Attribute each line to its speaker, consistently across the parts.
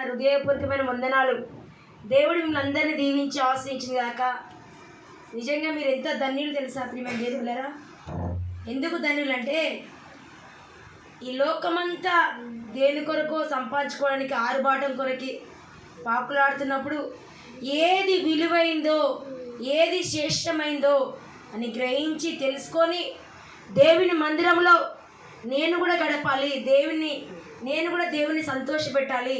Speaker 1: హృదయపూర్వకమైన వందనాలు. దేవుడు మిమ్మల్ని అందరినీ దీవించి ఆశ్రయించింది గాక. నిజంగా మీరు ఎంత ధన్యులు తెలుసా ప్రియమైన దేవులారా. ఎందుకు ధన్యులు అంటే, ఈ లోకమంతా దేని కొరకు సంపాదించుకోవడానికి ఆరుబాటం కొరకి పాకులాడుతున్నప్పుడు ఏది విలువైందో ఏది శ్రేష్టమైందో అని గ్రహించి తెలుసుకొని దేవుని మందిరంలో నేను కూడా గడపాలి, నేను కూడా దేవుని సంతోషపెట్టాలి,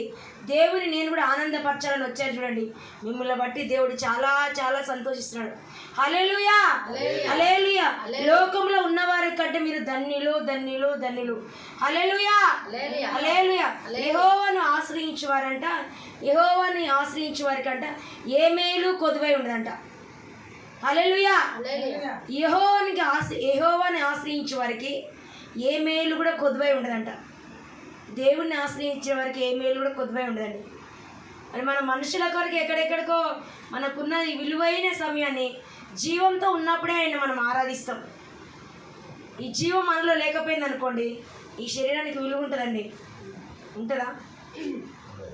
Speaker 1: నేను కూడా ఆనందపరచాలని వచ్చారు చూడండి. మిమ్మల్ని బట్టి దేవుడు చాలా చాలా సంతోషిస్తున్నాడు. హల్లెలూయా, హల్లెలూయా. లోకంలో ఉన్నవారి కంటే మీరు ధన్యులు ధన్యులు ధన్యులు. హల్లెలూయా, హల్లెలూయా. యెహోవాను ఆశ్రయించే వారికంట ఏ మేలు కొదువై ఉండదంట. హల్లెలూయా. యెహోవాని ఆశ్రయించే వారికి ఏ మేలు కూడా కొదువై ఉండదంట. దేవుణ్ణి ఆశ్రయించే వారికి ఏ మేలు కూడా కొద్దువై ఉండదండి. మరి మన మనుషుల కొరకు ఎక్కడెక్కడికో మనకున్న ఈ విలువైన సమయాన్ని జీవంతో ఉన్నప్పుడే ఆయన మనం ఆరాధిస్తాం. ఈ జీవం మనలో లేకపోయింది అనుకోండి, ఈ శరీరానికి విలువ ఉంటుందండి? ఉంటుందా?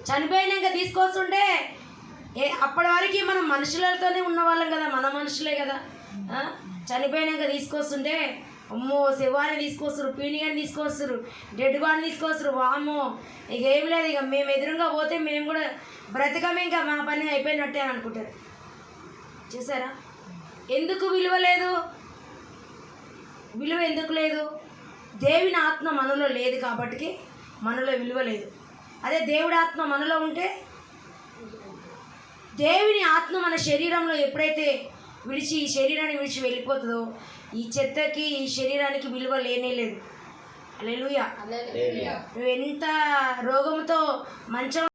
Speaker 1: చనిపోయినాక తీసుకొస్తుంటే అప్పటి వరకు మనం మనుషులతోనే ఉన్నవాళ్ళం కదా, మన మనుషులే కదా. చనిపోయినాక తీసుకొస్తుంటే అమ్మో శవాన్ని తీసుకొస్తారు, పీనిగాని తీసుకొస్తారు, డెడ్ బాడీని తీసుకొస్తారు. వామ్మో ఇక ఏం లేదు, ఇక మేము ఎదురుగా పోతే మేము కూడా బ్రతకమే, ఇంకా మా పని అయిపోయినట్టే అని అనుకుంటారు. చూసారా ఎందుకు విలువ లేదు? విలువ ఎందుకు లేదు? దేవుని ఆత్మ మనలో లేదు కాబట్టి మనలో విలువ లేదు. అదే దేవుడి ఆత్మ మనలో ఉంటే, దేవుని ఆత్మ మన శరీరంలో ఎప్పుడైతే ఈ శరీరాన్ని విడిచి వెళ్ళిపోతుందో ఈ చెత్తకి ఈ శరీరానికి విలువ లేనే లేదు. హల్లెలూయా. నువ్వు ఎంత రోగంతో మంచం